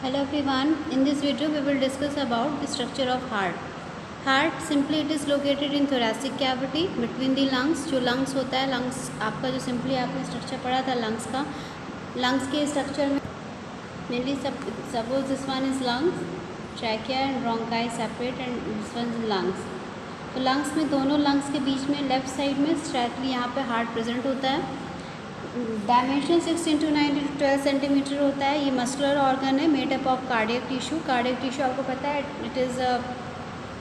Hello everyone. In this video we will discuss about the structure of heart. Heart simply it is located in thoracic cavity between the lungs. जो lungs होता है lungs आपका जो simply आपने structure पढ़ा था lungs का, lungs के structure में mainly suppose this one is lungs, trachea and bronchi separate and this one is lungs. तो lungs में दोनों lungs के बीच में left side में straightly यहाँ पे heart present होता है. डायमेंशन 6 इंटू 9 इंटू 12 सेंटीमीटर होता है. ये मस्कुलर ऑर्गन है made up of cardiac tissue. Cardiac tissue आपको पता है इट इज़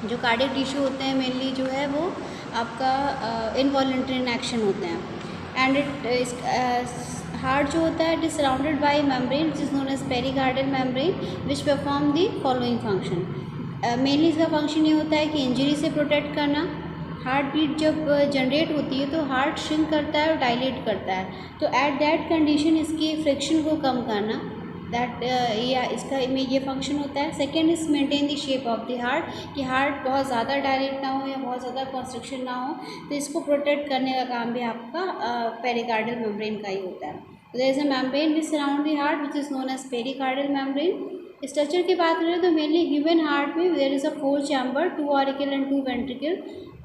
जो कार्डियक टिश्यू होते हैं मेनली जो है वो आपका इनवॉलंटरी इन एक्शन होते हैं. एंड इट हार्ट जो होता है it is surrounded by membrane which is known as pericardial membrane which perform the following function. Mainly इसका फंक्शन ये होता है कि इंजरी से प्रोटेक्ट करना. हार्ट बीट जब जनरेट होती है तो हार्ट श्रिंक करता है और डायलेट करता है. तो एट दैट कंडीशन इसकी फ्रिक्शन को कम करना दैट या इसका में ये फंक्शन होता है. Second is maintain the shape of the heart कि हार्ट बहुत ज़्यादा डायलेट ना हो या बहुत ज़्यादा कंस्ट्रक्शन ना हो. तो इसको प्रोटेक्ट करने का काम भी आपका पेरिकार्डियल मेम्ब्रेन का ही होता है. There is a membrane which surround the heart which is known as pericardial membrane. Structure की बात करें तो मेनली ह्यूमन हार्ट में there is a 4 chamber, 2 auricle and 2 ventricle.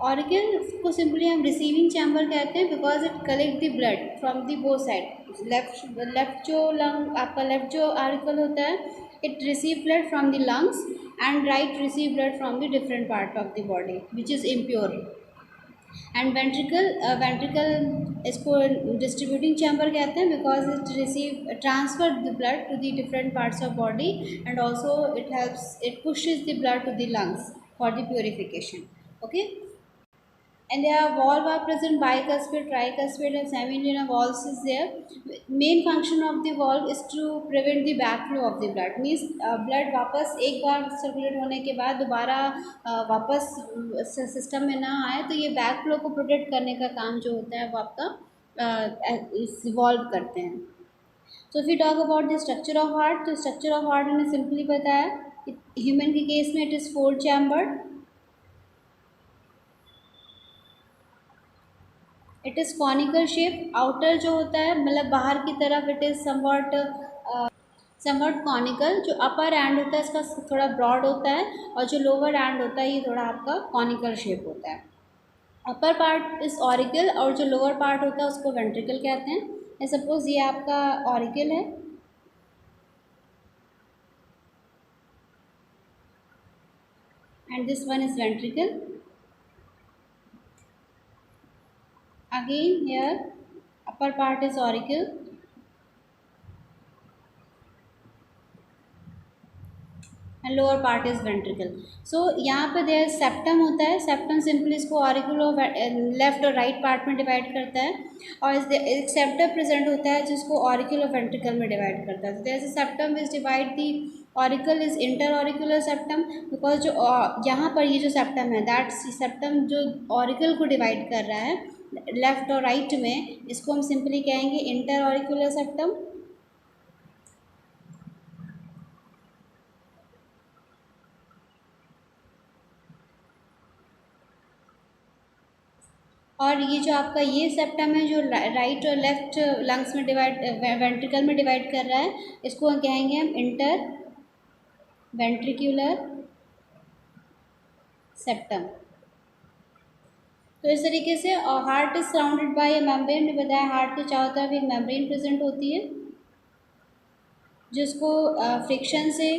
Auricle को सिंपली हम रिसीविंग चैम्बर कहते हैं because it collect the blood from the both side. Left जो लंग आपका लेफ्ट जो ऑरिकल होता है it receive blood from the lungs and right receive blood from the different part of the body which is impure. And ventricle इसको distributing chamber कहते हैं because it receive transfer the blood to the different parts of body and also it pushes the blood to the lungs for the purification. Okay. And their valve are present bicuspid, tricuspid and semilunar valves is there. Main function of the valve is to prevent the backflow of the blood. Means blood वापस एक बार circulate होने के बाद दोबारा वापस system में ना आए तो ये बैकफ्लो को प्रोटेक्ट करने का काम जो होता है वो आपका इवॉल्व करते हैं. So if we talk about the structure of heart, तो structure of heart मैंने simply बताया. ह्यूमन के केस में it is 4 chambered. It is conical shape. Outer जो होता है मतलब बाहर की तरफ इट इज़ समवट कॉनिकल. जो अपर एंड होता है इसका थोड़ा ब्रॉड होता है और जो लोअर एंड होता है ये थोड़ा आपका कॉनिकल शेप होता है. अपर पार्ट इज़ ऑरिकल और जो लोअर पार्ट होता है उसको वेंट्रिकल कहते हैं. सपोज ये आपका ऑरिकल है and this one is ventricle. Again here upper part is auricle and lower part is ventricle. So यहाँ पे there septum होता है. septum simply इसको auricle और लेफ्ट और राइट पार्ट में डिवाइड करता है और एक septum प्रेजेंट होता है जिसको auricle और ventricle में डिवाइड करता है. तो there is a septum which divide the auricle is interauricular septum because जो यहाँ पर ये जो septum है that septum जो auricle को डिवाइड कर रहा है लेफ्ट और राइट में इसको हम सिंपली कहेंगे इंटर ऑरिकुलर सेप्टम. और ये जो आपका ये सेप्टम है जो राइट और लेफ्ट लंग्स में डिवाइड वेंट्रिकल में डिवाइड कर रहा है इसको हम कहेंगे हम इंटर वेंट्रिकुलर सेप्टम. तो इस तरीके से heart is surrounded bye A membrane. ने बताया हार्ट के चारों तरफ एक मेम्ब्रेन प्रेजेंट होती है जिसको फ्रिक्शन से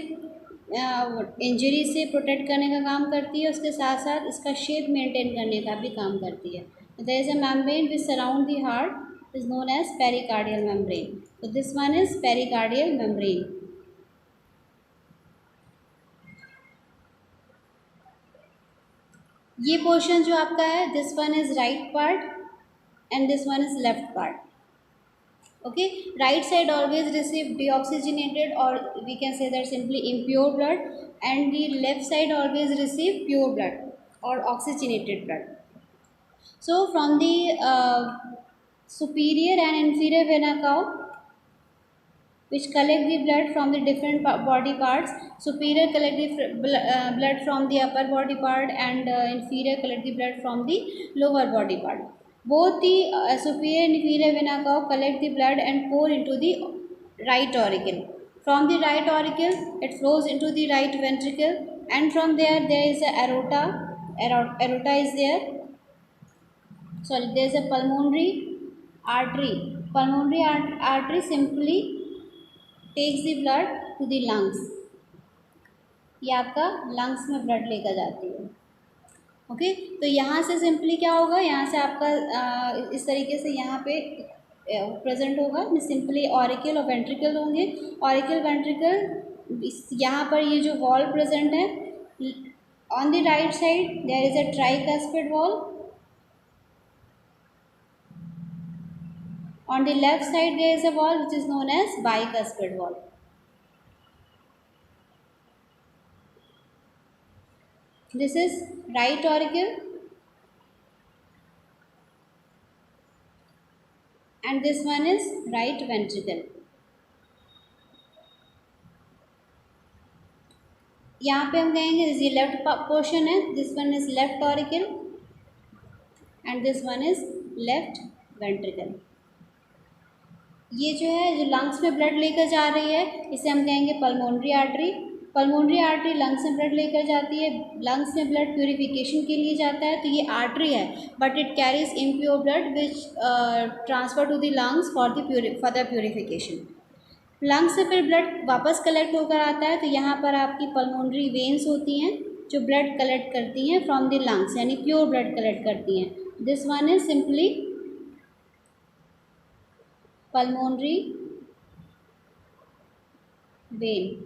इंजरी से प्रोटेक्ट करने का काम करती है. उसके साथ साथ इसका शेप मेंटेन करने का भी काम करती है. There is a membrane which surround the heart is known as pericardial membrane. तो this one is pericardial membrane. ये पोर्शन जो आपका है this one is right part and this one is left part. Okay. Right side always receive deoxygenated or we can say that simply impure blood and the left side always receive pure blood or oxygenated blood. So from the superior and inferior vena cava which collect the blood from the different body parts. Superior collect the blood from the upper body part and inferior collect the blood from the lower body part. Both the superior and inferior vena cava collect the blood and pour into the right auricle. From the right auricle, it flows into the right ventricle, and from there is a aorta. Aorta is there. Sorry, there is a pulmonary artery. Pulmonary artery simply takes the blood to the lungs. ये आपका lungs में blood लेकर जाती है। Okay, तो यहाँ से simply क्या होगा, यहाँ से आपका इस तरीके से यहाँ पे प्रेजेंट होगा। सिंपली ऑरिकल और वेंट्रिकल होंगे। ऑरिकल वेंट्रिकल, यहाँ पर ये जो वॉल प्रेजेंट है, on the right side there is a tricuspid wall, on the left side there is a wall which is known as bicuspid wall. This is right auricle and this one is right ventricle. यहाँ पे हम कहेंगे ये left portion है, this one is left auricle and this one is left ventricle. ये जो है, जो लंग्स में ब्लड लेकर जा रही है, इसे हम कहेंगे pulmonary artery. Pulmonary artery lungs में ब्लड लेकर जाती है। लंग्स में ब्लड प्यूरिफिकेशन के लिए जाता है, तो ये आर्टरी है, but it carries impure blood which transfer to the lungs for the purification. Lungs से फिर ब्लड वापस कलेक्ट होकर आता है, तो यहाँ पर आपकी पल्मोनरी वेन्स होती हैं जो ब्लड कलेक्ट करती हैं फ्रॉम द लंग्स, यानी प्योर ब्लड कलेक्ट करती हैं। This one is simply pulmonary vein.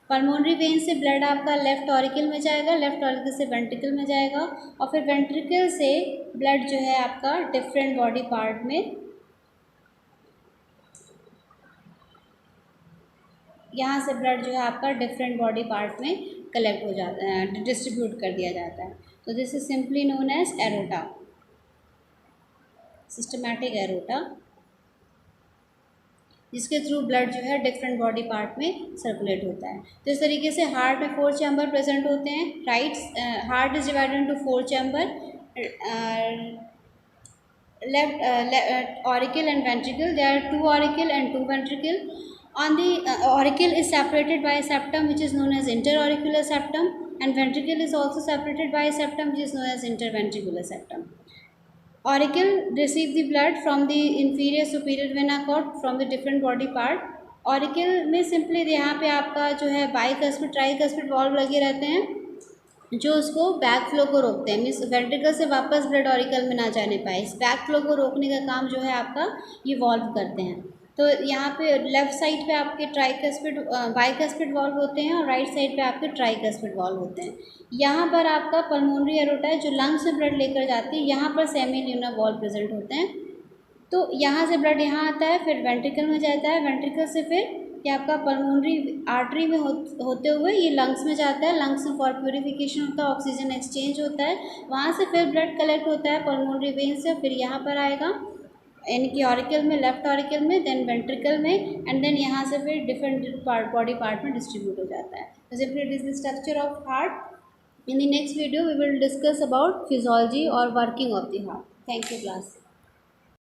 Pulmonary vein से ब्लड आपका लेफ्ट ऑरिकल में जाएगा, लेफ्ट ऑरिकल से वेंट्रिकल में जाएगा, और फिर वेंट्रिकल से ब्लड जो है आपका डिफरेंट बॉडी पार्ट में, यहाँ से ब्लड जो है आपका डिफरेंट बॉडी पार्ट में कलेक्ट हो जाता है, डिस्ट्रीब्यूट कर दिया जाता है। तो this is simply known as aorta, systematic aorta, जिसके थ्रू ब्लड जो है डिफरेंट बॉडी पार्ट में सर्कुलेट होता है। तो इस तरीके से हार्ट में 4 चैम्बर प्रेजेंट होते हैं। Right heart is divided into 4 chamber, left auricle and ventricle, there are 2 auricle and 2 ventricle. On the auricle is separated by a septum which is known as interauricular septum, and ventricle is also separated by a septum which is known as interventricular septum. Auricle receive the blood from the inferior superior vena cord from the different body part. Auricle में simply यहाँ पे आपका जो है bicuspid tricuspid valve लगे रहते हैं जो उसको बैक फ्लो को रोकते हैं, मीन्स वेंट्रिकल से वापस ब्लड ऑरिकल में ना जाने पाए। इस बैक फ्लो को रोकने का काम जो है आपका ये वॉल्व करते हैं। तो यहाँ पे लेफ़्ट साइड पे आपके ट्राइकस्पिड बाइकस्पिड वॉल्व होते हैं और राइट साइड पे आपके ट्राइकस्पिड वॉल्व होते हैं। यहाँ पर आपका पल्मोनरी एरोटा है जो लंग्स से ब्लड लेकर जाती है, यहाँ पर सेमी ल्यूनर वॉल्व प्रेजेंट होते हैं। तो यहाँ से ब्लड यहाँ आता है, फिर वेंट्रिकल में जाता है, वेंट्रिकल से फिर ये आपका पल्मोनरी आर्टरी में होते हुए ये लंग्स में जाता है। लंग्स में फॉर प्यूरिफिकेशन होता है, ऑक्सीजन एक्सचेंज होता है, वहाँ से फिर ब्लड कलेक्ट होता है पल्मोनरी वेन से, फिर यहाँ पर आएगा यानी कि ऑरिकल में, लेफ्ट ऑरिकल में, देन वेंट्रिकल में, एंड देन यहाँ से फिर डिफरेंट बॉडी पार्ट में डिस्ट्रीब्यूट हो जाता है। तो simply it is the structure of heart. In the next video we will discuss about physiology और working of the heart. Thank you class.